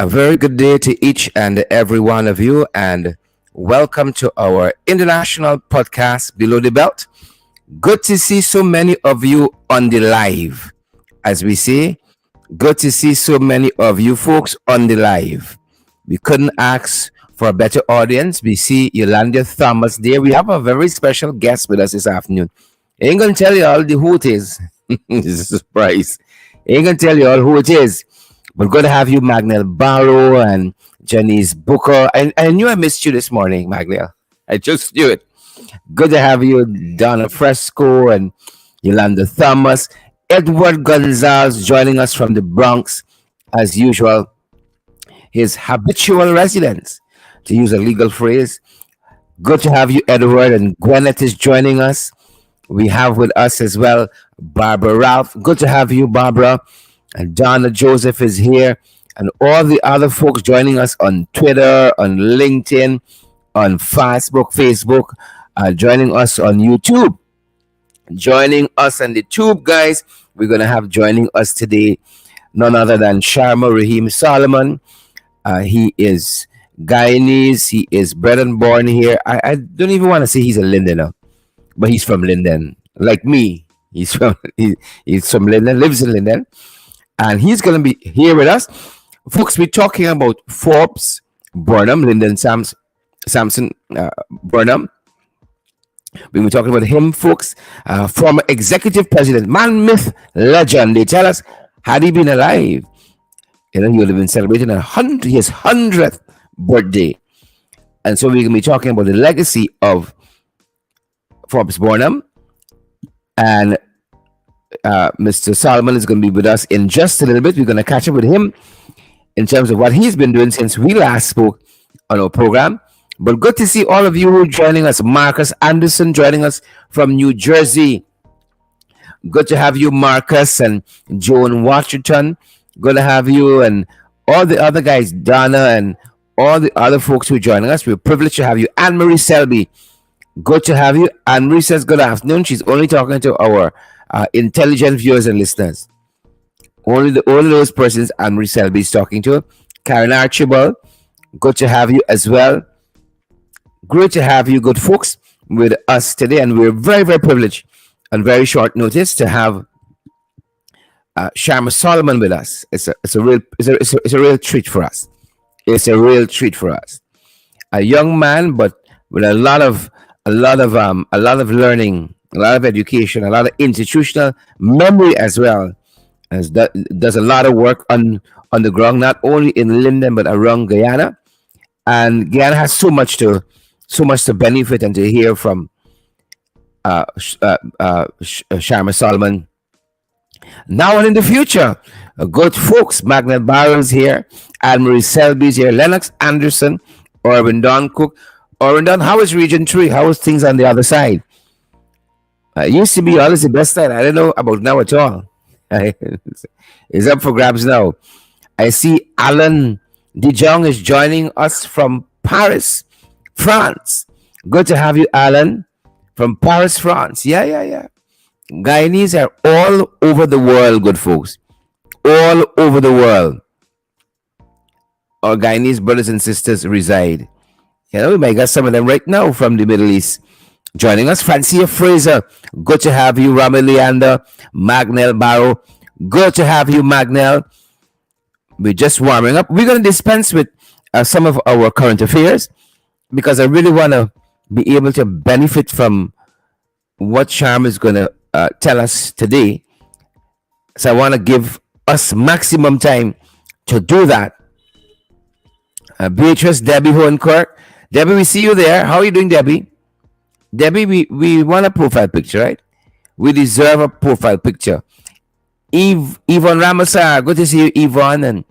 A very good day to each and every one of you, and welcome to our international podcast, Below the Belt. Good to see so many of you on the live. As we say, good to see so many of you folks on the live. We couldn't ask for a better audience. We see Yolanda Thomas there. We have a very special guest with us this afternoon. Ain't gonna tell you all who it is. It's a surprise. Ain't gonna tell you all who it is. But good to have you, Magnell Barrow and Janice Booker. I knew I missed you this morning, Magnell. I just knew it. Good to have you, Donna Fresco and Yolanda Thomas. Edward Gonzalez joining us from the Bronx, as usual. His habitual residence, to use a legal phrase. Good to have you, Edward, and Gwyneth is joining us. We have with us as well Barbara Ralph. Good to have you, Barbara. And Donna Joseph is here. And all the other folks joining us on Twitter, on LinkedIn, on Facebook, joining us on YouTube. Joining us on the tube, guys. We're going to have joining us today none other than Sharma Rahim Solomon. He is Guyanese. He is bred and born here. I don't even want to say he's a Lindoner, but he's from Linden, like me. He's from Linden, lives in Linden, and he's going to be here with us, folks. We're talking about Forbes Burnham, Lyndon Sampson Burnham. We were talking about him, folks. Former executive president, man, myth, legend. They tell us, had he been alive, he would have been celebrating his 100th birthday. And so we're going to be talking about the legacy of Forbes Burnham. And Mr. Solomon is going to be with us in just a little bit. We're going to catch up with him in terms of what he's been doing since we last spoke on our program. But good to see all of you joining us. Marcus Anderson joining us from New Jersey. Good to have you, Marcus, and Joan Washington. Good to have you, and all the other guys, Donna, and all the other folks who are joining us. We're privileged to have you. Anne-Marie Selby, good to have you. Anne-Marie says good afternoon. She's only talking to our intelligent viewers and listeners. Only those persons Anne-Marie Selby is talking to. Karen Archibald, good to have you as well. Great to have you, good folks, with us today, and we're very, very privileged on very short notice to have Sharma Solomon with us. It's a real treat for us. It's a real treat for us. A young man, but with a lot of learning, a lot of education, a lot of institutional memory as well. As does a lot of work on the ground, not only in Linden but around Guyana. And Guyana has so much to benefit and to hear from Sharma Solomon. Now and in the future, good folks. Magnell Barrow's here, Anne-Marie Selby's here, Lennox Anderson, Orvin Don Cook. Orvin Don, how is Region 3? How is things on the other side? It used to be always the best side. I don't know about now at all. It's up for grabs now. I see Alan Dijon is joining us from Paris, France. Good to have you, Alan, from Paris, France. Yeah. Guyanese are all over the world, good folks. All over the world. Our Guyanese brothers and sisters reside. We might get some of them right now from the Middle East. Joining us, Francia Fraser. Good to have you, Rami Leander, Magnell Barrow. Good to have you, Magnell. We're just warming up. We're going to dispense with some of our current affairs because I really want to be able to benefit from what Sharma is going to tell us today. So I want to give us maximum time to do that. Beatrice, Debbie Hohencourt. Debbie, we see you there. How are you doing, Debbie? Debbie, we want a profile picture, right? We deserve a profile picture. Yvonne Ramasar, good to see you, Yvonne,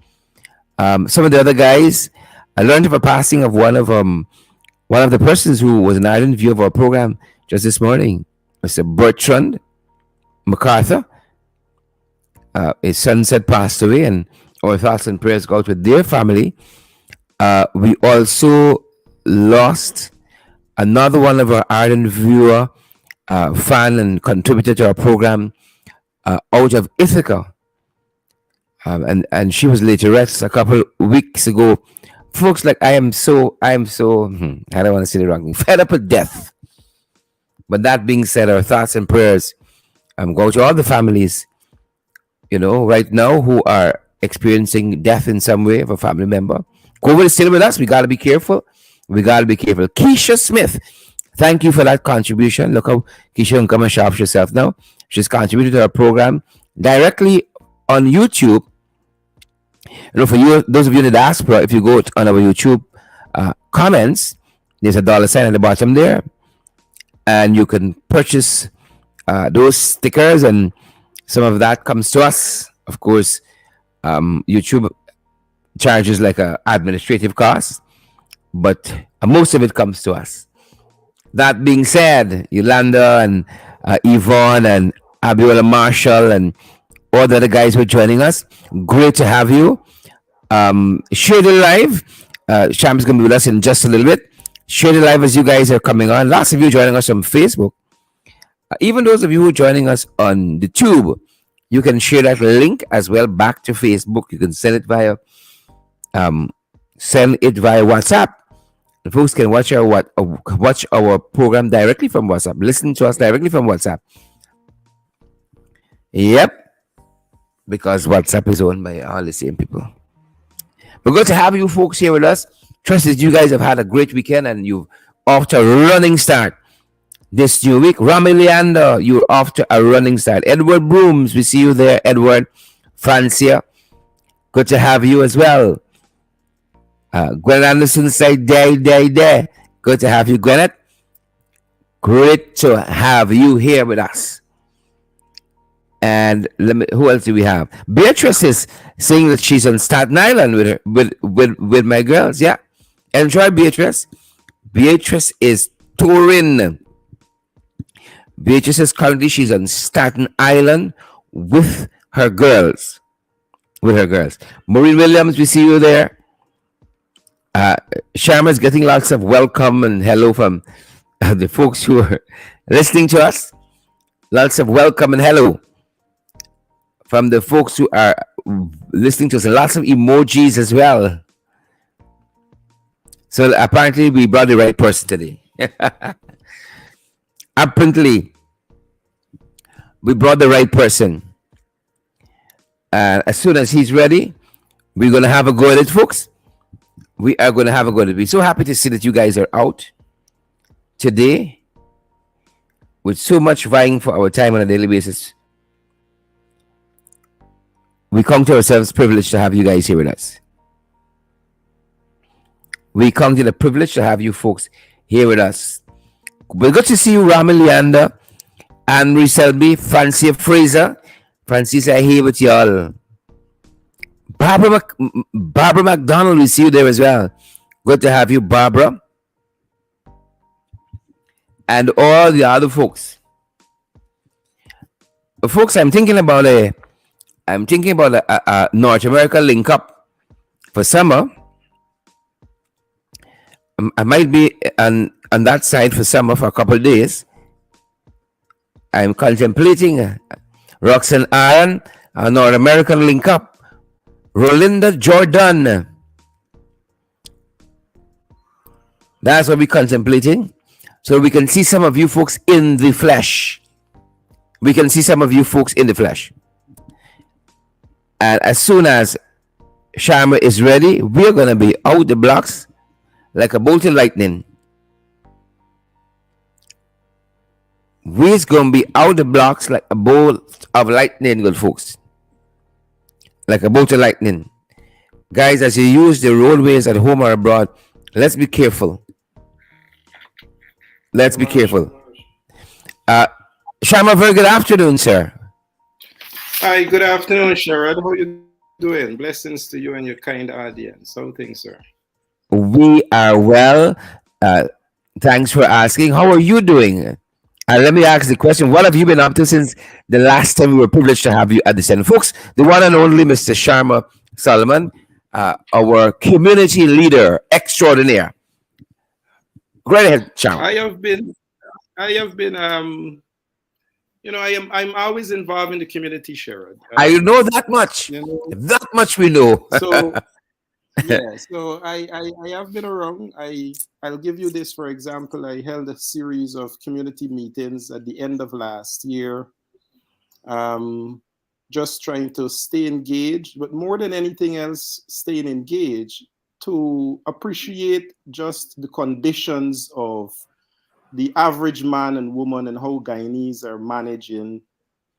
and some of the other guys. I learned of a passing of one of the persons who was an ardent viewer of our program just this morning, Mr. Bertrand MacArthur. His sunset passed away, and our thoughts and prayers go out with their family. We also lost another one of our ardent viewer, fan, and contributor to our program out of Ithaca. and she was laid to rest a couple weeks ago. Folks, like I don't want to say the wrong thing, fed up with death. But that being said, our thoughts and prayers go to all the families, right now who are experiencing death in some way of a family member. COVID is still with us. We got to be careful. We got to be careful. Keisha Smith, thank you for that contribution. Look how Keisha can come and shop herself now. She's contributed to our program directly on YouTube. For you, those of you in the diaspora, if you go on our YouTube comments, there's a dollar sign at the bottom there, and you can purchase those stickers, and some of that comes to us. Of course, YouTube charges like a administrative cost, but most of it comes to us. That being said, Yolanda and Yvonne and Abiola Marshall and all the other guys who are joining us, great to have you. Share the live. Sham's going to be with us in just a little bit. Share the live as you guys are coming on. Lots of you joining us on Facebook. Even those of you who are joining us on the tube, you can share that link as well back to Facebook. You can send it via WhatsApp. The folks can watch our program directly from WhatsApp. Listen to us directly from WhatsApp. Yep, because WhatsApp is owned by all the same people. We're good to have you folks here with us. Trust that you guys have had a great weekend and you're off to a running start this new week. Rami Leander, you're off to a running start. Edward Brooms, we see you there. Edward, Francia, good to have you as well. Gwen Anderson said, day. Good to have you, Gwyneth. Great to have you here with us. And who else do we have? Beatrice is saying that she's on Staten Island with my girls. Yeah, enjoy, Beatrice. Beatrice is touring. Beatrice is currently she's on Staten Island with her girls. Maureen Williams, we see you there. Sharma's getting lots of welcome and hello from the folks who are listening to us. Lots of welcome and hello from the folks who are listening to us. Lots of emojis as well. So apparently we brought the right person today. Apparently we brought the right person. As soon as he's ready, we're going to have a go at it, folks. We are going to have a go at it. We're so happy to see that you guys are out today with so much vying for our time on a daily basis. We count ourselves privileged to have you guys here with us. We count it a privilege to have you folks here with us. We're good to see you, Rami Leander, Anne-Marie Selby, Francia Fraser. Francis, I here with y'all. Barbara McDonald, we see you there as well. Good to have you, Barbara. And all the other folks. Folks, I'm thinking about a North America link up for summer. I might be on that side for summer for a couple of days. I'm contemplating Roxanne Aaron, a North American link up. Rolinda Jordan. That's what we're contemplating. So we can see some of you folks in the flesh. And as soon as Sharma is ready, we're going to be out the blocks like a bolt of lightning. We're going to be out the blocks like a bolt of lightning, good folks. Like a bolt of lightning. Guys, as you use the roadways at home or abroad, let's be careful. Sharma, very good afternoon, sir. Hi, good afternoon, Sherrod. How you doing? Blessings to you and your kind audience. How things, sir? We are well. Thanks for asking. How are you doing? Let me ask the question, what have you been up to since the last time we were privileged to have you at the center? Folks, the one and only Mr. Sharma Solomon, our community leader extraordinaire. Go ahead, Sharma. I have been I'm always involved in the community, Sherrod. I know that much. You know, That much we know. so yeah, so I have been around. I'll give you this for example. I held a series of community meetings at the end of last year, um, just trying to stay engaged, but more than anything else, staying engaged to appreciate just the conditions of the average man and woman and how Guyanese are managing.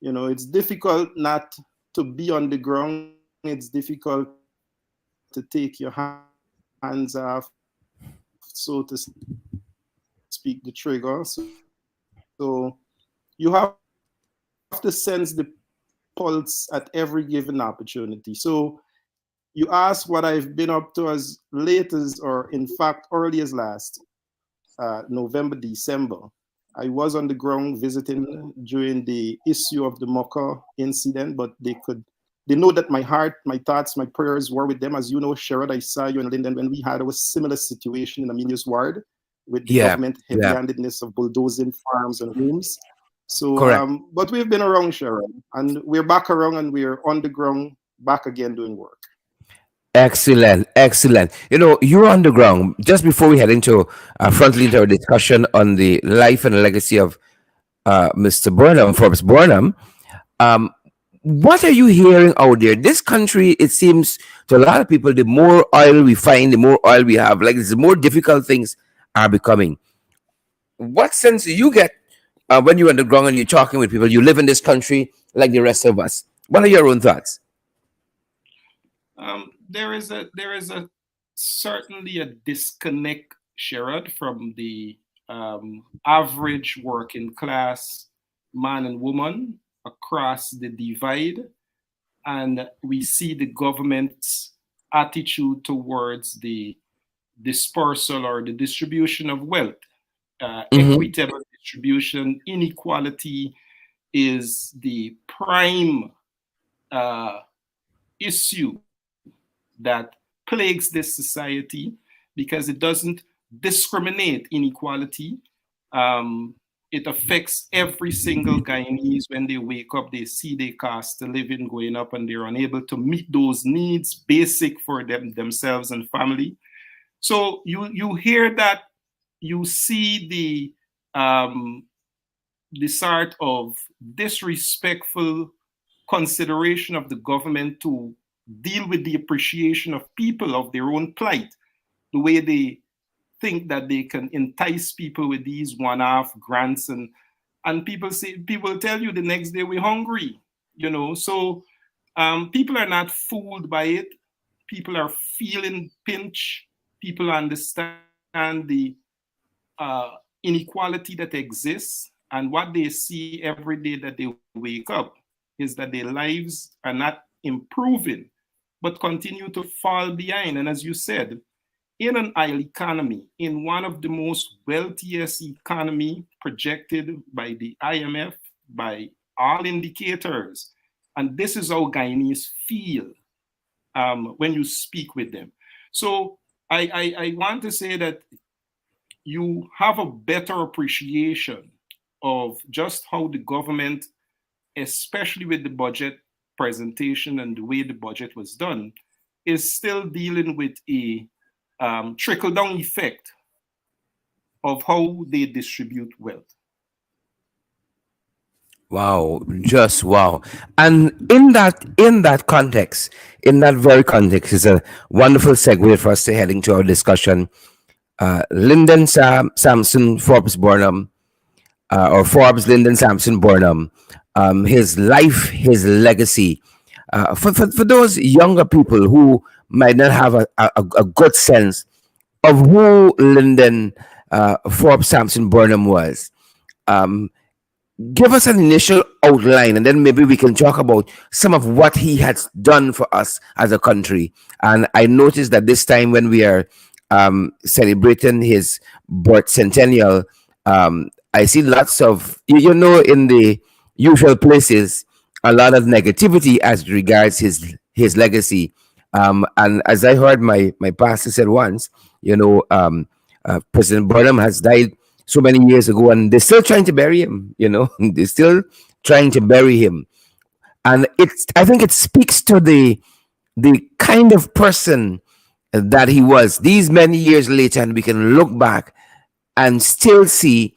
It's difficult not to be on the ground. It's difficult to take your hands off, so to speak, the trigger. So you have to sense the pulse at every given opportunity. So you have to sense the pulse at every given opportunity. So you ask what I've been up to as late as, or in fact, early as last November, December. I was on the ground visiting during the issue of the Mocha incident, but they know that my heart, my thoughts, my prayers were with them. As you know, Sherrod, I saw you in Linden when we had a similar situation in Amelia's ward with the Yeah, government yeah, heavy-handedness of bulldozing farms and homes. So, correct. but we've been around, Sherrod, and we're back around and we're on the ground, back again doing work. Excellent, excellent. You're on the ground. Just before we head into frontally into our discussion on the life and legacy of Mr. Burnham, Forbes Burnham, um, what are you hearing out there? This country, it seems to a lot of people, the more oil we find, the more oil we have. Like, the more difficult things are becoming. What sense do you get when you're on the ground and you're talking with people? You live in this country like the rest of us. What are your own thoughts? There is a certainly a disconnect, Sherrod, from the average working class man and woman across the divide, and we see the government's attitude towards the dispersal or the distribution of wealth, Mm-hmm. equitable distribution. Inequality is the prime uh, issue that plagues this society because it doesn't discriminate inequality. Um, it affects every single Guyanese. When they wake up, they see their cost of living going up and they're unable to meet those needs basic for themselves and family. So you hear that, you see the sort of disrespectful consideration of the government to deal with the appreciation of people of their own plight, the way they think that they can entice people with these one-off grants, and people tell you the next day we're hungry, so people are not fooled by it. People are feeling pinch. People understand the inequality that exists, and what they see every day that they wake up is that their lives are not improving but continue to fall behind. And as you said, in an oil economy, in one of the most wealthiest economy projected by the IMF, by all indicators, and this is how Guyanese feel when you speak with them. So I want to say that you have a better appreciation of just how the government, especially with the budget presentation and the way the budget was done, is still dealing with a trickle down effect of how they distribute wealth. Wow, just wow. And in that context, in that very context, is a wonderful segue for us to head into our discussion. Lyndon Sampson Forbes Burnham, or Forbes Lyndon Sampson Burnham, his life, his legacy. For those younger people who might not have a good sense of who Lyndon Forbes Sampson Burnham was, um, give us an initial outline, and then maybe we can talk about some of what he has done for us as a country. And I noticed that this time, when we are celebrating his birth centennial, I see lots of, in the usual places, a lot of negativity as regards his legacy. And as I heard my pastor said once, President Burnham has died so many years ago, and they're still trying to bury him. They're still trying to bury him. And I think it speaks to the kind of person that he was these many years later, and we can look back and still see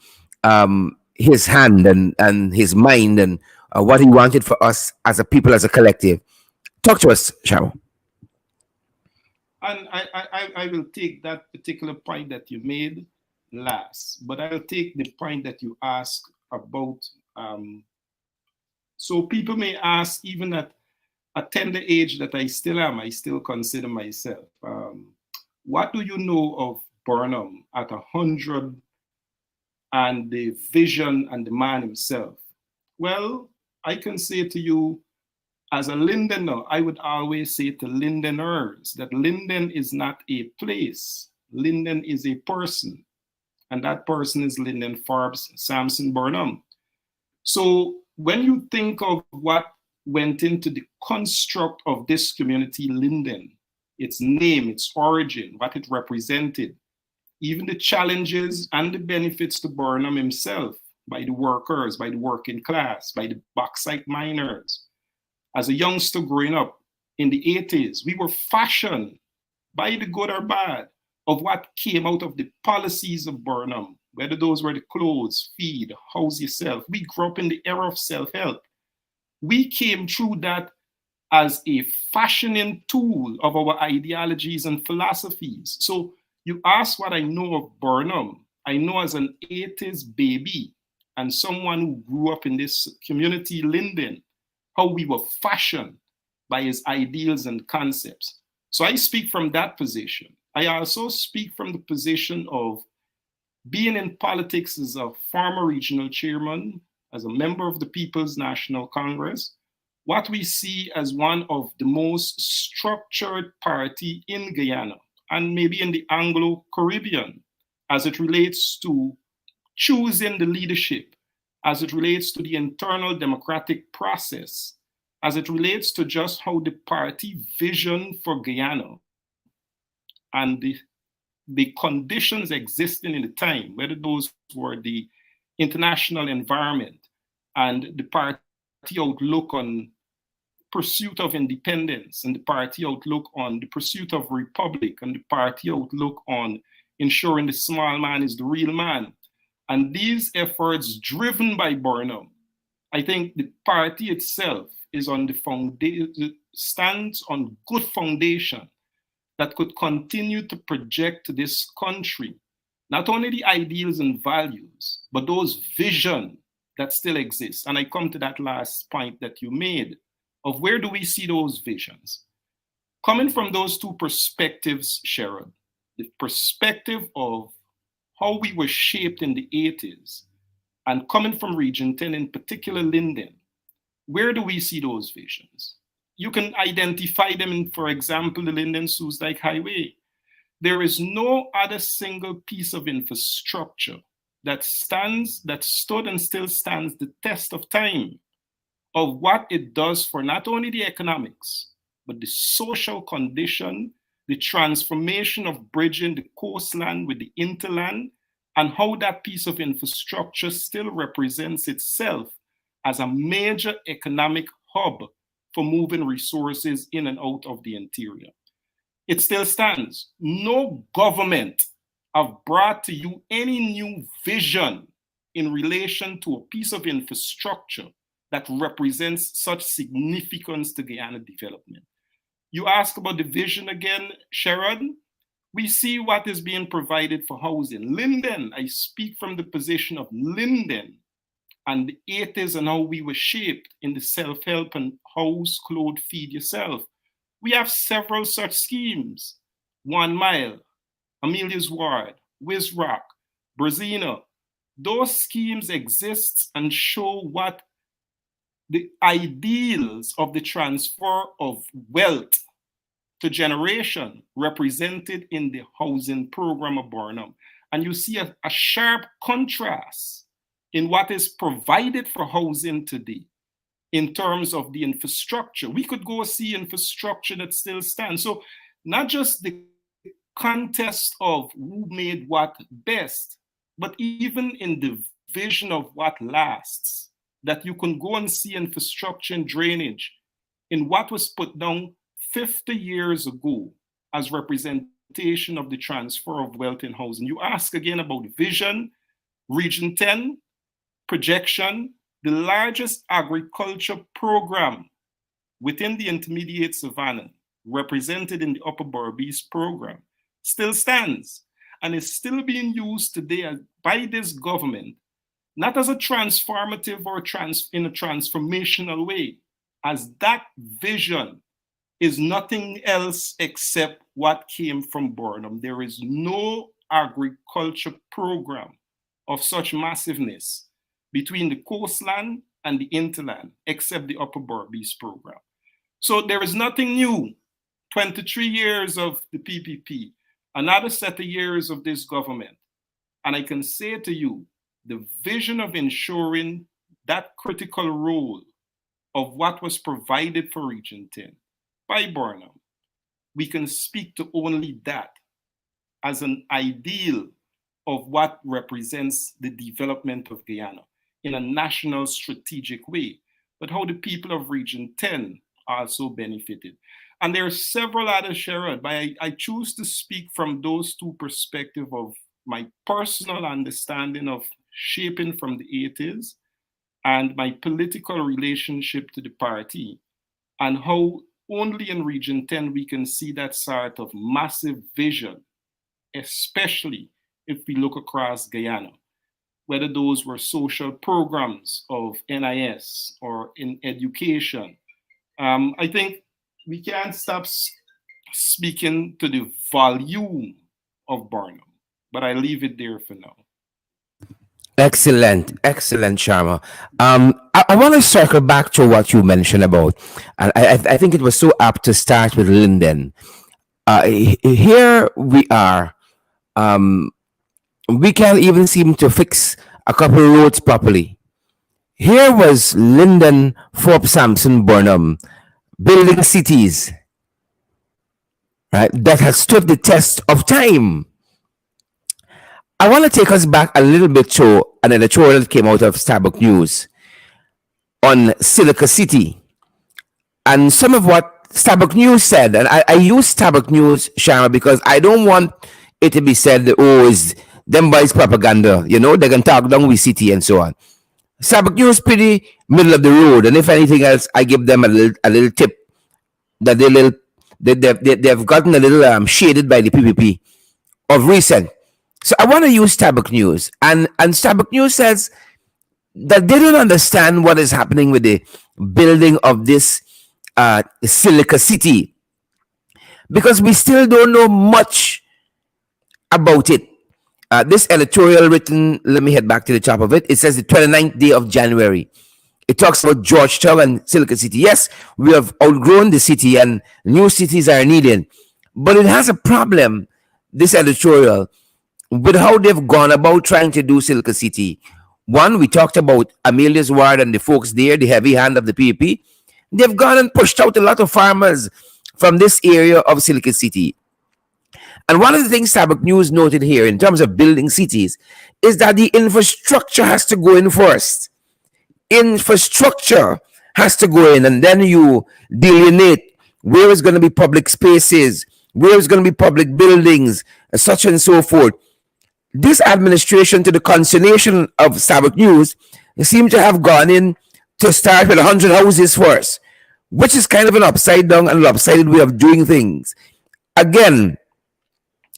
his hand and his mind and what he wanted for us as a people, as a collective. Talk to us, Cheryl. And I will take that particular point that you made last, but I'll take the point that you asked about. So people may ask, even at a tender age that I still am, I still consider myself. What do you know of Burnham at 100 and the vision and the man himself? Well, I can say to you, as a Lindener, I would always say to Lindeners that Linden is not a place. Linden is a person. And that person is Linden Forbes Sampson Burnham. So when you think of what went into the construct of this community, Linden, its name, its origin, what it represented, even the challenges and the benefits to Burnham himself by the workers, by the working class, by the bauxite miners. As a youngster growing up in the 80s, we were fashioned by the good or bad of what came out of the policies of Burnham, whether those were the clothes, feed, house yourself. We grew up in the era of self-help. We came through that as a fashioning tool of our ideologies and philosophies. So you ask what I know of Burnham. I know as an 80s baby and someone who grew up in this community, Linden, how we were fashioned by his ideals and concepts. So I speak from that position. I also speak from the position of being in politics as a former regional chairman, as a member of the People's National Congress, what we see as one of the most structured party in Guyana and maybe in the Anglo-Caribbean as it relates to choosing the leadership, as it relates to the internal democratic process, as it relates to just how the party vision for Guyana and the conditions existing in the time, whether those were the international environment and the party outlook on pursuit of independence and the party outlook on the pursuit of republic and the party outlook on ensuring the small man is the real man. And these efforts driven by Burnham, I think the party itself is on the foundation, stands on good foundation that could continue to project to this country not only the ideals and values, but those vision that still exist. And I come to that last point that you made of where do we see those visions? Coming from those two perspectives, Sharon, the perspective of how we were shaped in the 80s, and coming from Region 10, in particular Linden, where do we see those visions? You can identify them in, for example, the Linden-Sioux Dike Highway. There is no other single piece of infrastructure that stood and still stands the test of time of what it does for not only the economics, but the social condition, the transformation of bridging the coastland with the interland, and how that piece of infrastructure still represents itself as a major economic hub for moving resources in and out of the interior. It still stands. No government have brought to you any new vision in relation to a piece of infrastructure that represents such significance to Guyana development. You ask about the vision again, Sharon. We see what is being provided for housing. Linden, I speak from the position of Linden and the 80s and how we were shaped in the self-help and house, clothe, feed yourself. We have several such schemes. 1 Mile, Amelia's Ward, Wizrock, Brazina. Those schemes exist and show what the ideals of the transfer of wealth to generation represented in the housing program of Burnham. And you see a sharp contrast in what is provided for housing today in terms of the infrastructure. We could go see infrastructure that still stands. So not just the contest of who made what best, but even in the vision of what lasts. that you can go and see infrastructure and drainage in what was put down 50 years ago as representation of the transfer of wealth in housing. You ask again about vision, Region 10, projection, the largest agriculture program within the intermediate savannah, represented in the Upper Berbice program, still stands and is still being used today by this government, not as a transformative or in a transformational way, as that vision is nothing else except what came from Burnham. There is no agriculture program of such massiveness between the coastland and the interland except the Upper Berbice program. So there is nothing new. 23 years of the PPP, another set of years of this government. And I can say to you, the vision of ensuring that critical role of what was provided for Region 10 by Burnham, we can speak to only that as an ideal of what represents the development of Guyana in a national strategic way, but how the people of Region 10 also benefited. And there are several others, Sherrod, but I choose to speak from those two perspectives of my personal understanding of shaping from the 80s and my political relationship to the party, and how only in Region 10 we can see that sort of massive vision, especially if we look across Guyana, whether those were social programs of NIS or in education. I think we can't stop speaking to the volume of Burnham, but I leave it there for now. Excellent, excellent, Sharma. I want to circle back to what you mentioned about, and I think it was so apt to start with Linden. Here we are. We can't even seem to fix a couple of roads properly. Here was Linden, Forbes, Sampson, Burnham building cities, right, that has stood the test of time. I want to take us back a little bit to an editorial that came out of Starbuck News on Silica City and some of what Starbuck News said. And I use Starbuck News, Shara, because I don't want it to be said that, oh, it's them boys propaganda. You know, they can talk down with city and so on. Starbuck News pretty middle of the road. And if anything else, I give them a little tip that they've gotten a little shaded by the PPP of recent. So I want to use Starbuck News. And Starbuck News says that they don't understand what is happening with the building of this Silica City because we still don't know much about it. This editorial written, let me head back to the top of it. It says the 29th day of January. It talks about Georgetown and Silica City. Yes, we have outgrown the city and new cities are needed. But it has a problem, this editorial, with how they've gone about trying to do Silica City. One, we talked about Amelia's Ward and the folks there, the heavy hand of the PPP. They've gone and pushed out a lot of farmers from this area of Silica City. And one of the things Starbuck News noted here in terms of building cities is that the infrastructure has to go in first. Infrastructure has to go in, and then you delineate where is going to be public spaces, where is going to be public buildings, such and so forth. This administration, to the consternation of Starbuck News, seem to have gone in to start with 100 houses first, which is kind of an upside down and lopsided way of doing things. Again,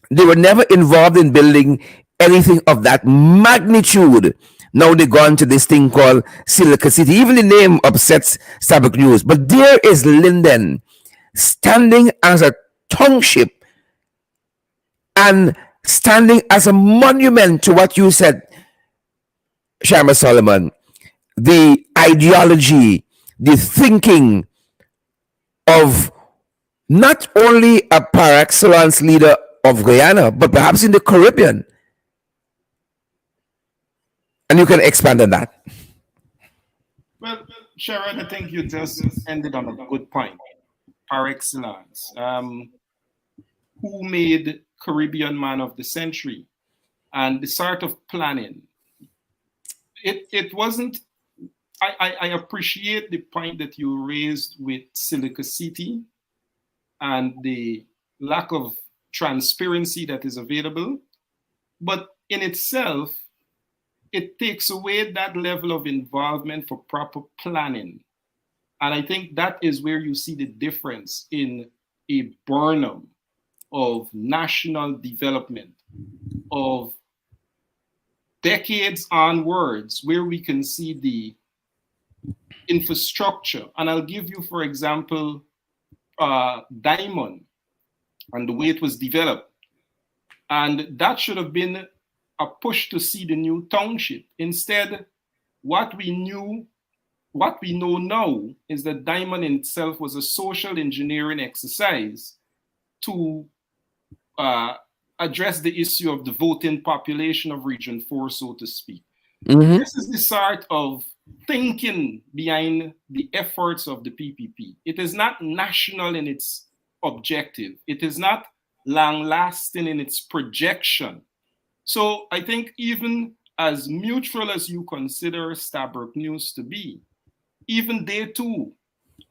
they were never involved in building anything of that magnitude. Now they've gone to this thing called Silica City. Even the name upsets Starbuck News. But there is Linden standing as a township and standing as a monument to what you said, Sharma Solomon. The ideology, the thinking of not only a par excellence leader of Guyana, but perhaps in the Caribbean. And you can expand on that. Well, Sharon, I think you just ended on a good point. Par excellence. Who made Caribbean Man of the Century? And the sort of planning. It wasn't I appreciate the point that you raised with Silica City and the lack of transparency that is available. But in itself, it takes away that level of involvement for proper planning. And I think that is where you see the difference in a Burnham of national development, of decades onwards, where we can see the infrastructure. And I'll give you, for example, Diamond and the way it was developed. And that should have been a push to see the new township. Instead, what we know now is that Diamond itself was a social engineering exercise to address the issue of the voting population of Region 4, so to speak. Mm-hmm. This is the sort of thinking behind the efforts of the PPP. It is not national in its objective. It is not long-lasting in its projection. So I think even as mutual as you consider Stabroek News to be, even they too,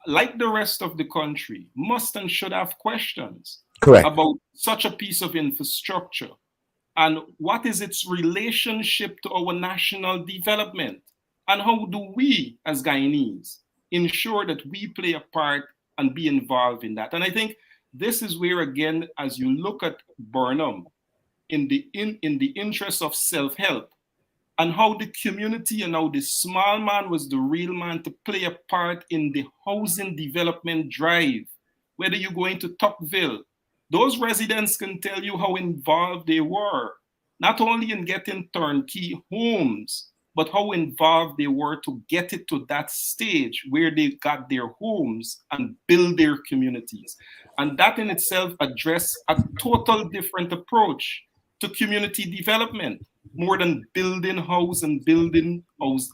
like the rest of the country, must and should have questions Correct. about such a piece of infrastructure and what is its relationship to our national development, and how do we as Guyanese ensure that we play a part and be involved in that. And I think this is where, again, as you look at Burnham in the interest of self-help, and how the community and how the small man was the real man to play a part in the housing development drive. Whether you go into Tocqueville, those residents can tell you how involved they were, not only in getting turnkey homes, but how involved they were to get it to that stage where they got their homes and build their communities. And that in itself addressed a total different approach to community development, more than building house and building house,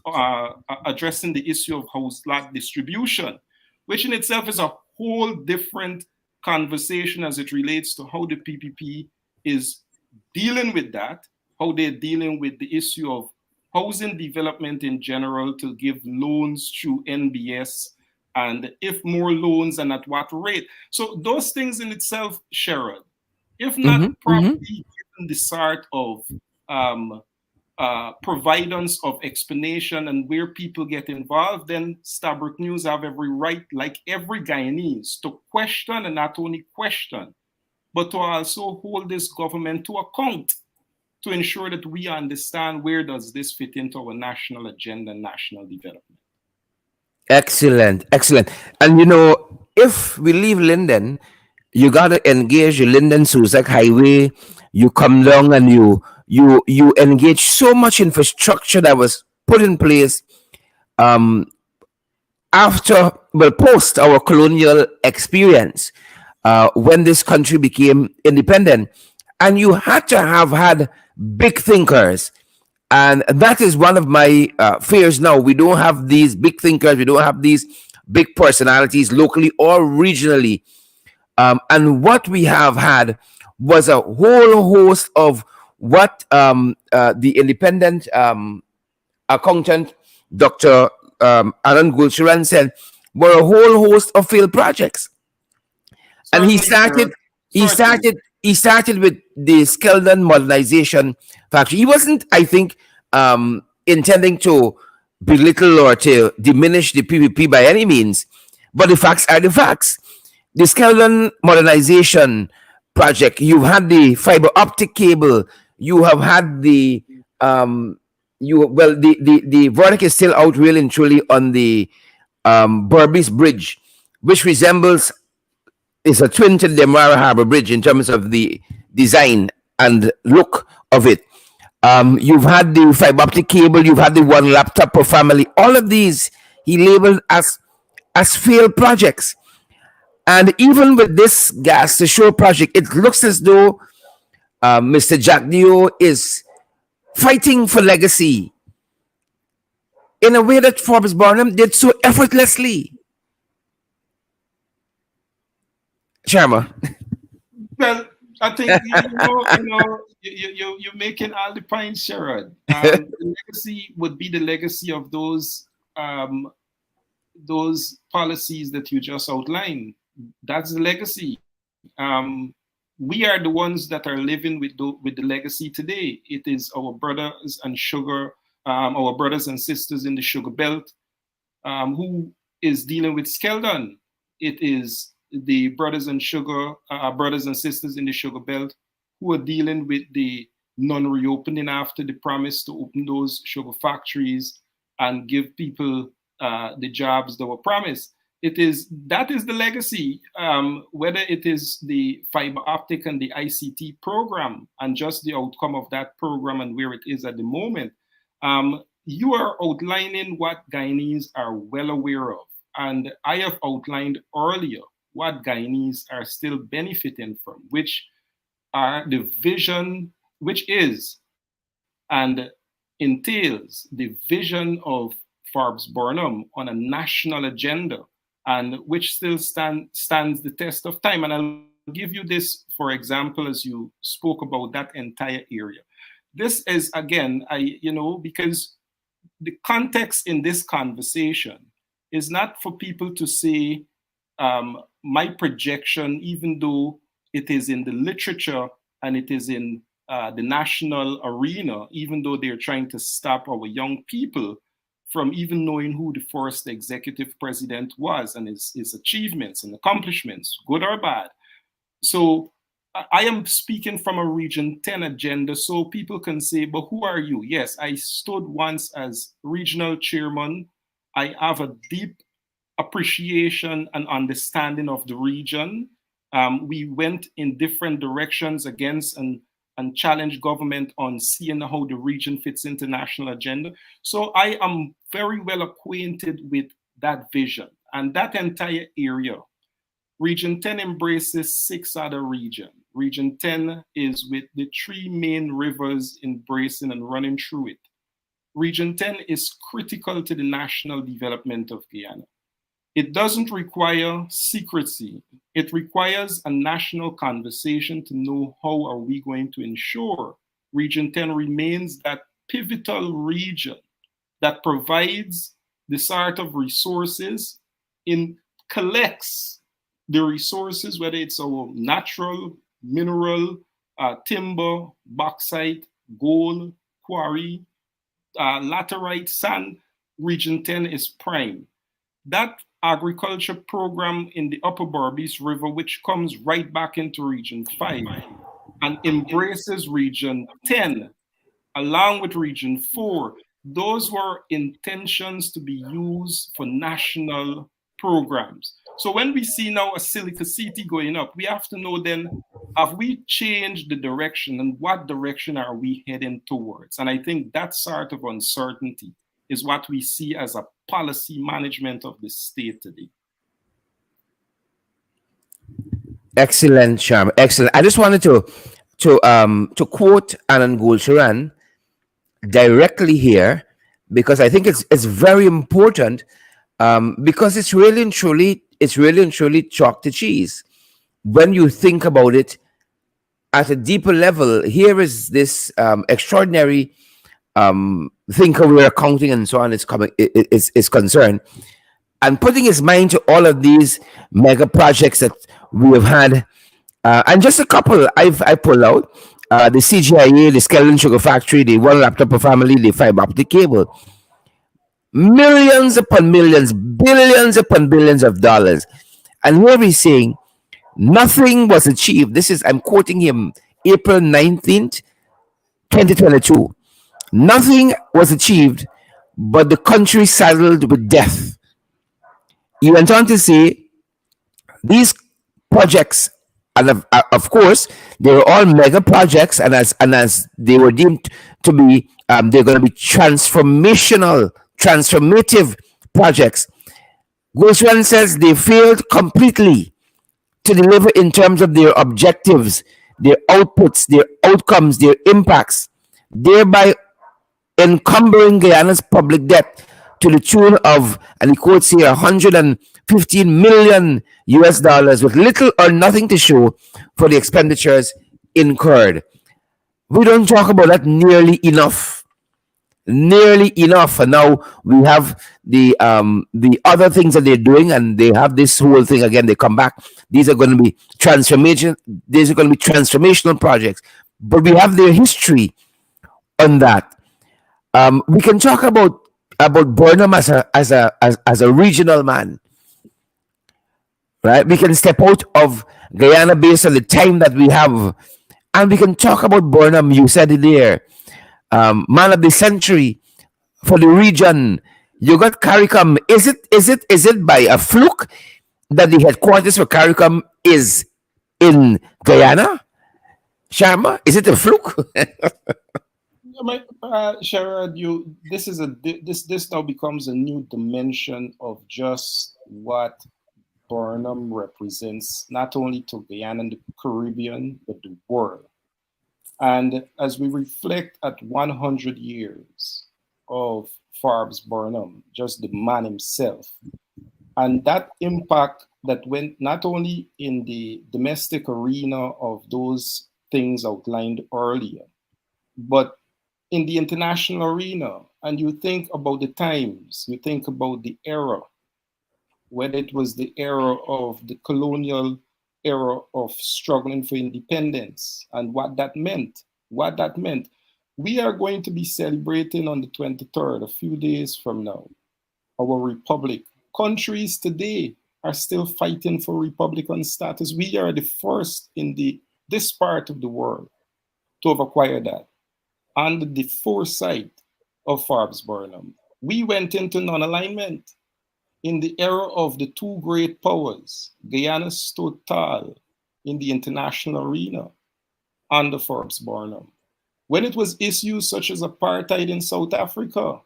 addressing the issue of house lot distribution, which in itself is a whole different conversation as it relates to how the PPP is dealing with that, how they're dealing with the issue of housing development in general to give loans through NBS, and if more loans and at what rate. So those things in itself, Sherrod, if not properly given the sort of providence of explanation and where people get involved, then Stabroek News have every right, like every Guyanese, to question, and not only question, but to also hold this government to account to ensure that we understand where does this fit into our national agenda and national development. Excellent, excellent. And you know, if we leave Linden, you gotta engage the Linden Suzac Highway. You come down and you engage so much infrastructure that was put in place after, well, post our colonial experience, when this country became independent, and you had to have had big thinkers. And that is one of my fears now. We don't have these big thinkers. We don't have these big personalities locally or regionally. And what we have had was a whole host of what the independent accountant, Dr. Alan Gulcheran, said were a whole host of failed projects. And he started with the Skeldon modernization factory. He wasn't, I think, intending to belittle or to diminish the PPP by any means, but the facts are the facts. The Skeldon modernization project, you've had the fiber optic cable, you have had the the verdict is still out really and truly on the Berbice Bridge, which resembles, is a twin to the Demerara Harbor Bridge in terms of the design and look of it. You've had the fiber optic cable, you've had the one laptop per family. All of these he labeled as failed projects. And even with this gas to shore project, it looks as though Mr. Jack Dio is fighting for legacy in a way that Forbes Burnham did so effortlessly. Sharma. Well, I think you're making all the points, Sherrod. The legacy would be the legacy of those um, those policies that you just outlined. That's the legacy. We are the ones that are living with the legacy today. It is our brothers and sugar, our brothers and sisters in the sugar belt, who is dealing with Skeldon. It is the brothers and sugar, brothers and sisters in the sugar belt who are dealing with the non-reopening after the promise to open those sugar factories and give people the jobs that were promised. That is the legacy. Whether it is the fiber optic and the ICT program and just the outcome of that program and where it is at the moment, you are outlining what Guyanese are well aware of. And I have outlined earlier what Guyanese are still benefiting from, which are the vision, which is and entails the vision of Forbes Burnham on a national agenda, and which still stands the test of time. And I'll give you this, for example, as you spoke about that entire area. This is, again, because the context in this conversation is not for people to say my projection, even though it is in the literature and it is in the national arena, even though they're trying to stop our young people from even knowing who the first executive president was and his achievements and accomplishments, good or bad. So I am speaking from a Region 10 agenda, so people can say, but who are you? Yes, I stood once as regional chairman. I have a deep appreciation and understanding of the region. We went in different directions against and challenged government on seeing how the region fits into national agenda. So I am very well acquainted with that vision and that entire area. Region 10 embraces 6 other regions. Region 10 is with the 3 main rivers embracing and running through it. Region 10 is critical to the national development of Guyana. It doesn't require secrecy. It requires a national conversation to know how are we going to ensure Region 10 remains that pivotal region that provides the sort of resources, collects the resources, whether it's our natural, mineral, timber, bauxite, gold, quarry, laterite, sand. Region 10 is prime. That agriculture program in the Upper Berbice River, which comes right back into Region 5 and embraces Region 10, along with Region 4, those were intentions to be used for national programs. So when we see now a Silica City going up, we have to know then, have we changed the direction and what direction are we heading towards? And I think that sort of uncertainty is what we see as a policy management of the state today. Excellent, Sharm. Excellent. I just wanted to quote Anand Gulcharan directly here, because I think it's very important, because it's really and truly chalk to cheese. When you think about it at a deeper level, here is this extraordinary thinker where accounting and so on is concerned, and putting his mind to all of these mega projects that we have had, and just a couple I pull out: the CGIA, the Skeldon Sugar Factory, the One Laptop per Family, the fiber optic cable. Millions upon millions, billions upon billions of dollars, and here he's saying nothing was achieved. I'm quoting him, April 19th, 2022. Nothing was achieved, but the country saddled with death. He went on to say these projects, and of course, they were all mega projects, and as they were deemed to be, they're going to be transformative projects. Goswan says they failed completely to deliver in terms of their objectives, their outputs, their outcomes, their impacts, thereby encumbering Guyana's public debt to the tune of, and he quotes here, 115 million US dollars, with little or nothing to show for the expenditures incurred. We don't talk about that nearly enough. nearly enough. And now we have the other things that they're doing, and they have this whole thing again. They come back. These are going to be transformation. These are going to be transformational projects. But we have their history on that. We can talk about Burnham as a regional man, right? We can step out of Guyana based on the time that we have, and we can talk about Burnham. You said it there, man of the century for the region. You got CARICOM. Is it by a fluke that the headquarters for CARICOM is in Guyana? Sharma, is it a fluke? Sherrod, this now becomes a new dimension of just what Burnham represents, not only to Guyana and the Caribbean, but the world. And as we reflect at 100 years of Forbes Burnham, just the man himself, and that impact that went not only in the domestic arena of those things outlined earlier, but in the international arena. And you think about the times, you think about the era, whether it was the era of the colonial era of struggling for independence and what that meant. What that meant. We are going to be celebrating on the 23rd, a few days from now, our republic. Countries today are still fighting for republican status. We are the first in this part of the world to have acquired that under the foresight of Forbes Burnham. We went into non-alignment in the era of the two great powers. Guyana stood tall in the international arena under Forbes Burnham. When it was issues such as apartheid in South Africa,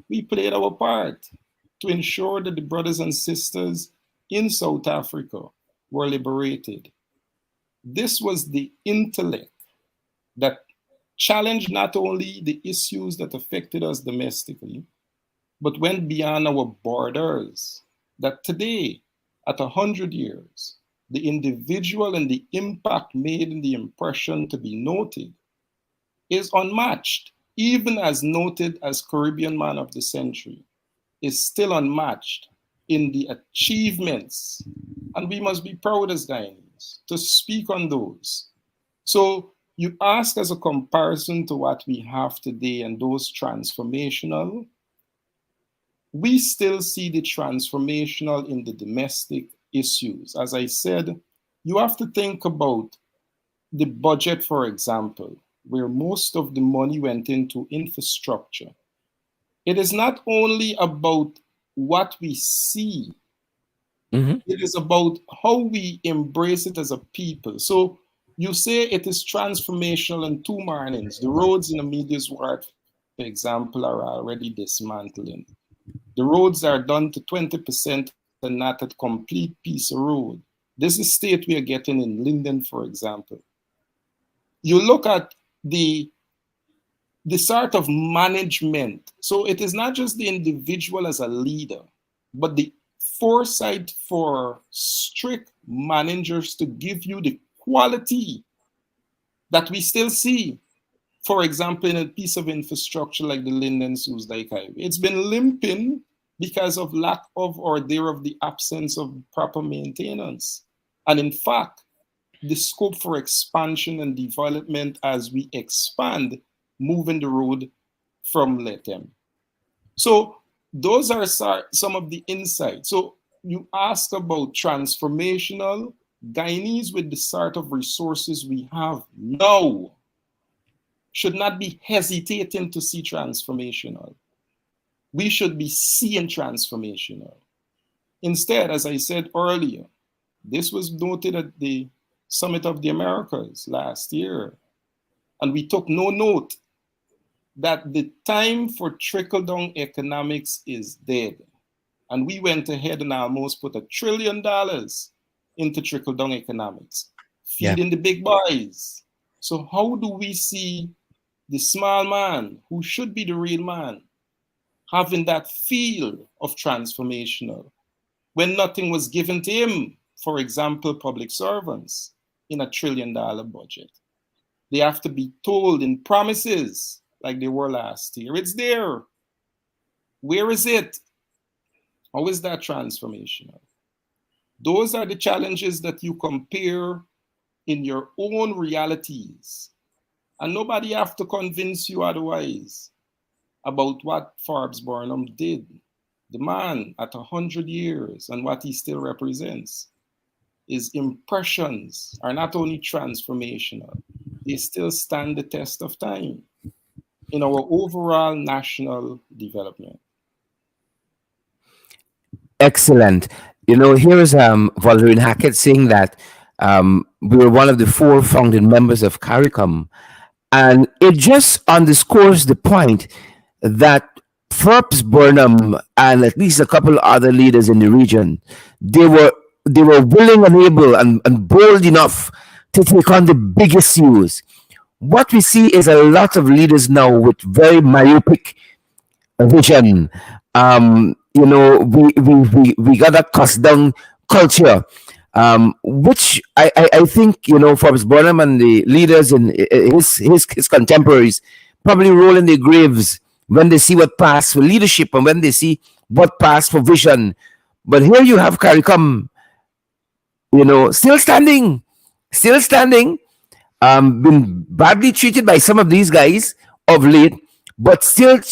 we played our part to ensure that the brothers and sisters in South Africa were liberated. This was the intellect that challenged not only the issues that affected us domestically, but went beyond our borders. That today, at 100 years, the individual and the impact made in the impression to be noted is unmatched, even as noted as Caribbean Man of the Century, is still unmatched in the achievements. And we must be proud as Guyanese to speak on those. So you ask as a comparison to what we have today and those transformational, we still see the transformational in the domestic issues. As I said, you have to think about the budget, for example, where most of the money went into infrastructure. It is not only about what we see, it is about how we embrace it as a people. So you say it is transformational in two mornings. The roads in the Media's Ward, for example, are already dismantling. The roads are done to 20% and not a complete piece of road. This is state we are getting in Linden, for example. You look at the sort of management. So it is not just the individual as a leader, but the foresight for strict managers to give you the quality that we still see. For example, in a piece of infrastructure like the Linden Suez Dyke Highway, it's been limping because of lack of or there of the absence of proper maintenance. And in fact, the scope for expansion and development as we expand, moving the road from Lethem. So those are some of the insights. So you asked about transformational. Guyanese with the sort of resources we have now should not be hesitating to see transformational. We should be seeing transformational. Instead, as I said earlier, this was noted at the Summit of the Americas last year, and we took no note that the time for trickle-down economics is dead. And we went ahead and almost put $1 trillion into trickle-down economics, feeding the big boys. So how do we see the small man, who should be the real man, having that feel of transformational when nothing was given to him? For example, public servants in $1 trillion budget. They have to be told in promises like they were last year. It's there. Where is it? How is that transformational? Those are the challenges that you compare in your own realities. And nobody have to convince you otherwise about what Forbes Burnham did. The man at 100 years and what he still represents. His impressions are not only transformational, they still stand the test of time in our overall national development. Excellent. You know, here is Valerian Hackett saying that we were one of the four founding members of CARICOM. And it just underscores the point that Forbes Burnham and at least a couple other leaders in the region, they were they were willing and able and bold enough to take on the biggest issues. What we see is a lot of leaders now with very myopic vision. We got a cost down culture, which I think, Forbes Burnham and the leaders and his contemporaries probably roll in their graves when they see what passed for leadership and when they see what passed for vision. But here you have CARICOM, still standing, been badly treated by some of these guys of late, but still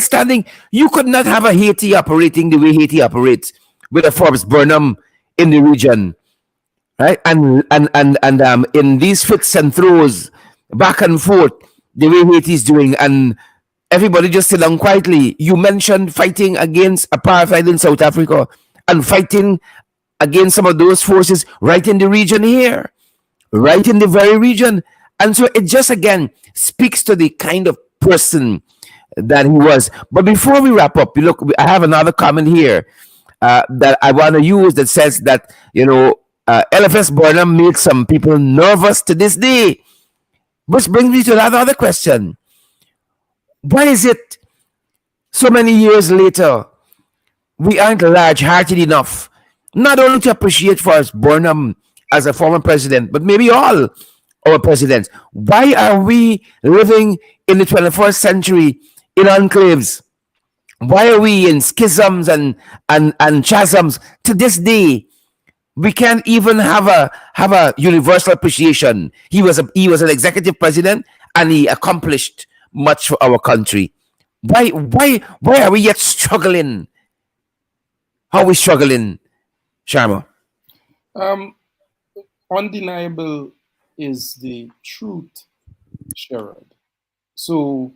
standing. You could not have a Haiti operating the way Haiti operates with a Forbes Burnham in the region, right? And in these fits and throws, back and forth, the way Haiti is doing, and everybody just sit down quietly. You mentioned fighting against apartheid in South Africa and fighting against some of those forces right in the region here, right in the very region. And so it just again speaks to the kind of person that he was. But before we wrap up, look, I have another comment here that I want to use that says that, LFS Burnham made some people nervous to this day. Which brings me to that other question. Why is it so many years later we aren't large hearted enough not only to appreciate Forrest Burnham as a former president, but maybe all our presidents? Why are we living in the 21st century in enclaves? Why are we in schisms and chasms to this day? We can't even have a universal appreciation. He was an executive president and he accomplished much for our country. Why are we yet struggling? How are we struggling, Sharma? Um, Undeniable is the truth, Sherrod. So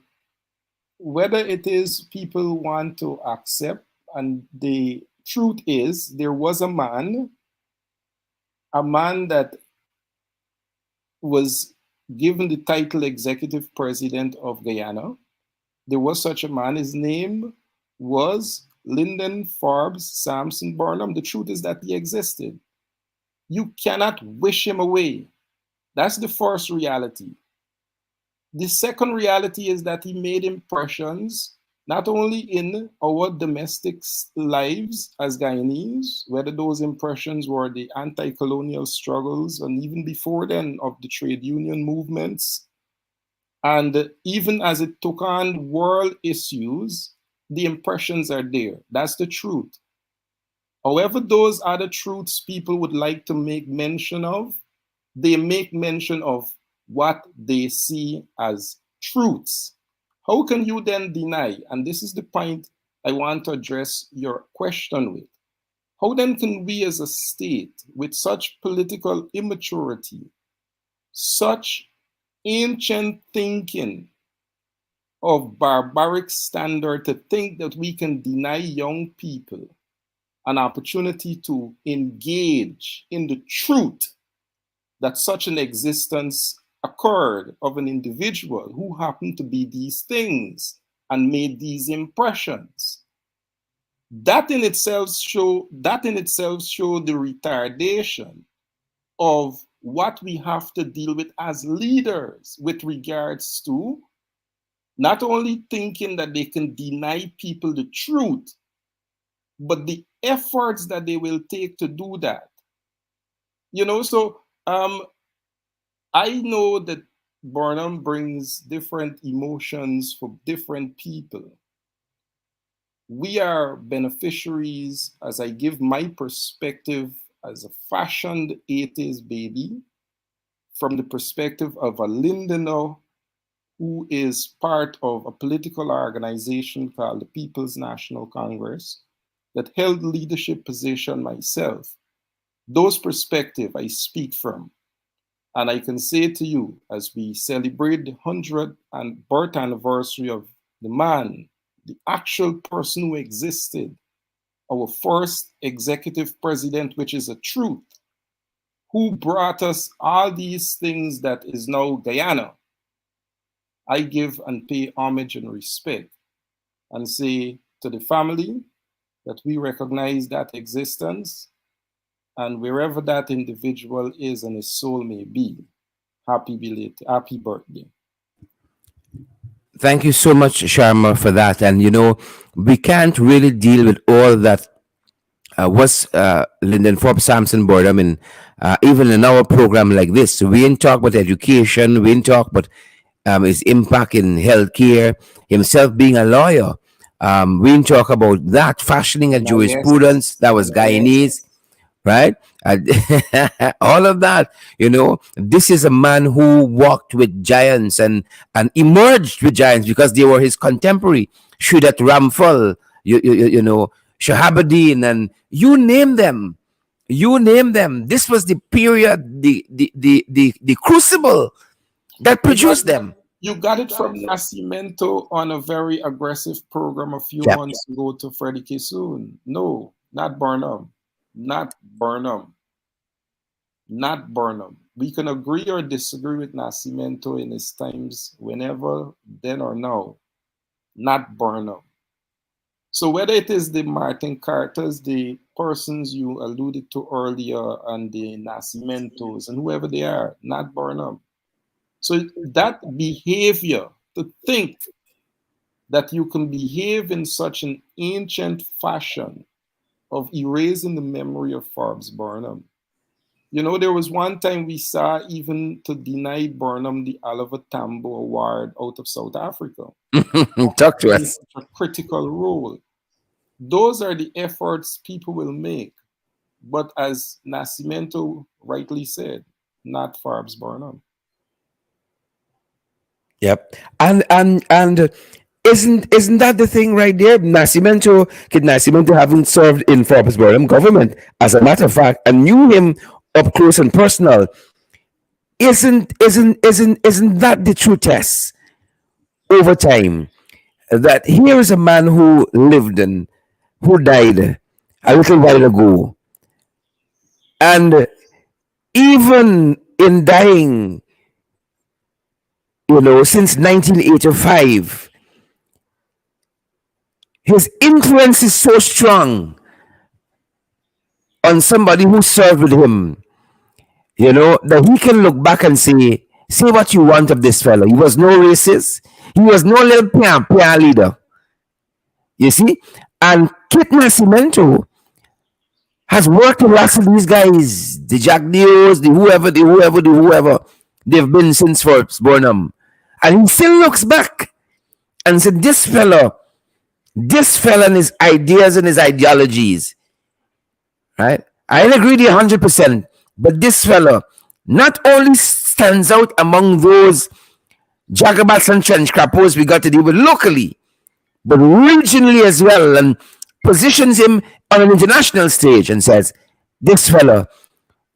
whether it is people want to accept, and the truth is there was a man that was given the title executive president of Guyana. There was such a man. His name was Lyndon Forbes Sampson Burnham. The truth is that he existed. You cannot wish him away. That's the first reality. The second reality is that he made impressions not only in our domestic lives as Guyanese, whether those impressions were the anti-colonial struggles and even before then of the trade union movements, and even as it took on world issues, the impressions are there. That's the truth. However, those are the truths people would like to make mention of. They make mention of what they see as truths. How can you then deny? And this is the point I want to address your question with. How then can we as a state, with such political immaturity, such ancient thinking of barbaric standard, to think that we can deny young people an opportunity to engage in the truth that such an existence occurred of an individual who happened to be these things and made these impressions? That in itself show the retardation of what we have to deal with as leaders with regards to not only thinking that they can deny people the truth, but the efforts that they will take to do that. So I know that Burnham brings different emotions for different people. We are beneficiaries as I give my perspective as a fashioned 80s baby from the perspective of a Lindoner who is part of a political organization called the People's National Congress that held leadership position myself. Those perspectives I speak from. And I can say to you, as we celebrate the 100th and birth anniversary of the man, the actual person who existed, our first executive president, which is a truth, who brought us all these things that is now Guyana, I give and pay homage and respect and say to the family that we recognize that existence and wherever that individual is and his soul may be, happy birthday. Thank you so much, Sharma, for that. And we can't really deal with all that was Lyndon Forbes Sampson Burnham in even in our program like this. So we didn't talk about education, we didn't talk about his impact in healthcare, himself being a lawyer. We didn't talk about that, fashioning a jurisprudence that was Guyanese, right? All of that, this is a man who walked with giants and emerged with giants because they were his contemporary. Shudat Ramphal, Shahabadin, and you name them. You name them. This was the period, the crucible that produced them. You got it from Nascimento on a very aggressive program a few months ago to Freddie Kissoon. No, not Burnham. Not Burnham. Not Burnham. We can agree or disagree with Nascimento in his times, whenever, then or now. Not Burnham. So whether it is the Martin Carters, the persons you alluded to earlier, and the Nascimentos, and whoever they are, not Burnham. So that behavior, to think that you can behave in such an ancient fashion of erasing the memory of Forbes Burnham. There was one time we saw even to deny Burnham the Oliver Tambo Award out of South Africa. Talk to us. A critical role. Those are the efforts people will make. But as Nascimento rightly said, not Forbes Burnham. Yep. And isn't that the thing right there? Kid Nascimento having served in Forbes Burnham government, as a matter of fact, and knew him up close and personal. Isn't that the true test over time? That here is a man who lived and who died a little while ago. And even in dying, since 1985, his influence is so strong on somebody who served with him, that he can look back and say what you want of this fellow. He was no racist. He was no little pian leader. You see? And Kit Nascimento has worked with lots of these guys, the Jack Deos, the whoever. They've been since Forbes Burnham. And he still looks back and said, this fella and his ideas and his ideologies, right? I agree with you 100%, but this fella not only stands out among those jagabats and trench crappos we got to deal with locally, but regionally as well, and positions him on an international stage and says, this fella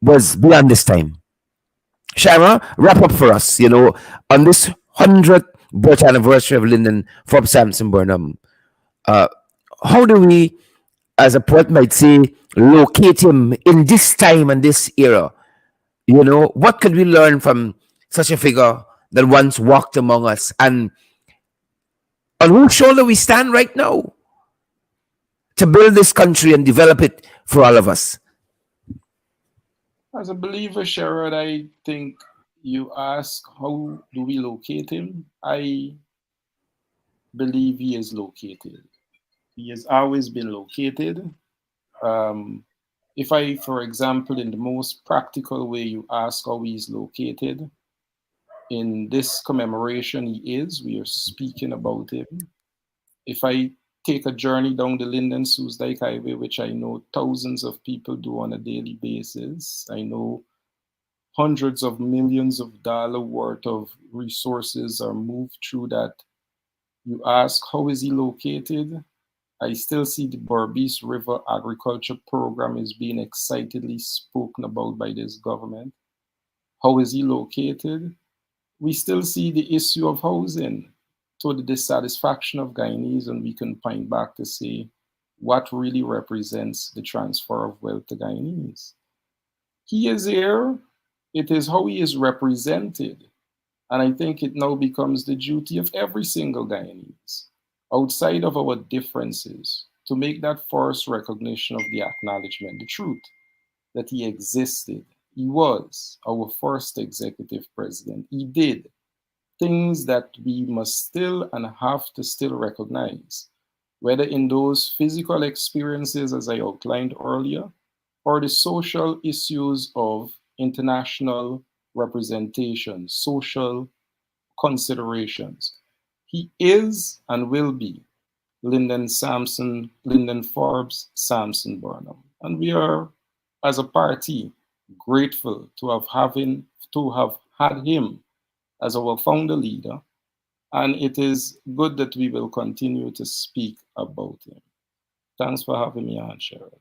was beyond this time. Shara, wrap up for us, on this 100th birth anniversary of Lyndon Forbes Sampson Burnham. How do we, as a poet might say, locate him in this time and this era? What could we learn from such a figure that once walked among us, and on whose shoulder we stand right now to build this country and develop it for all of us? As a believer, Sherrod, I think you ask, how do we locate him? I believe he is located. He has always been located. If I, for example, in the most practical way, you ask how he is located, in this commemoration he is. We are speaking about him. If I take a journey down the Linden Soosdijk Highway, which I know thousands of people do on a daily basis, I know hundreds of millions of dollars worth of resources are moved through that. You ask, how is he located? I still see the Berbice River Agriculture Program is being excitedly spoken about by this government. How is he located? We still see the issue of housing to the dissatisfaction of Guyanese, and we can point back to say what really represents the transfer of wealth to Guyanese. He is here. It is how he is represented. And I think it now becomes the duty of every single Guyanese, outside of our differences, to make that first recognition of the acknowledgement, the truth that he existed. He was our first executive president. He did things that we must still and have to still recognize, whether in those physical experiences, as I outlined earlier, or the social issues of international representation, social considerations. He is and will be Lyndon Forbes Sampson Burnham. And we are, as a party, grateful to have had him as our founder leader. And it is good that we will continue to speak about him. Thanks for having me on, Cheryl.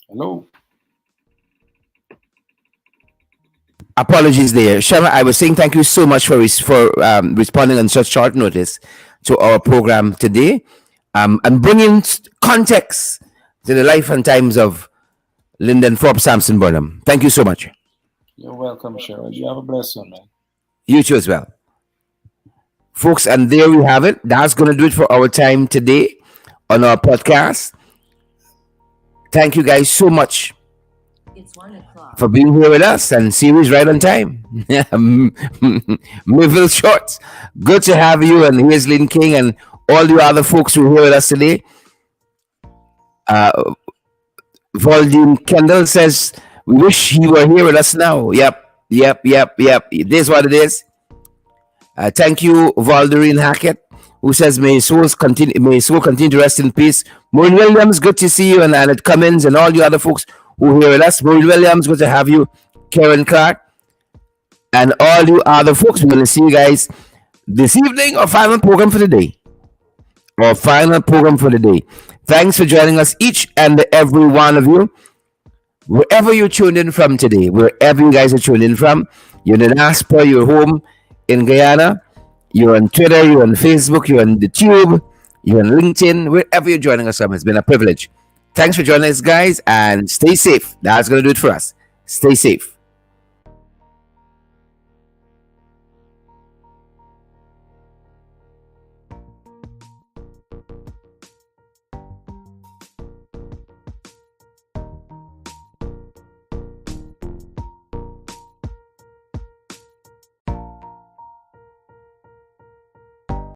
Hello. Apologies there, Shema. I was saying thank you so much for responding on such short notice to our program today, and bringing context to the life and times of Lyndon Forbes Sampson Burnham. Thank you so much. You're welcome, Cheryl. You have a blessed one, man. You too as well, folks. And there we have it. That's going to do it for our time today on our podcast. Thank you guys so much for being here with us, and series right on time. Mayville Shorts, good to have you, and here's Lynn King and all the other folks who are here with us today. Volume Kendall says, we wish he were here with us now. Yep. It is what it is. Thank you, Valderine Hackett, who says, may his soul continue to rest in peace. Maureen Williams, good to see you, and Annette Cummins and all the other folks who are here with us. Maureen Williams, good to have you. Karen Clark, and all you other folks. We're going to see you guys this evening, our final program for the day. Thanks for joining us, each and every one of you. Wherever you tuned in from today, wherever you guys are tuned in from, you're in the diaspora, you're home in Guyana, you're on Twitter, you're on Facebook, you're on the Tube, you're on LinkedIn, wherever you're joining us from, it's been a privilege. Thanks for joining us, guys, and stay safe. That's going to do it for us. Stay safe.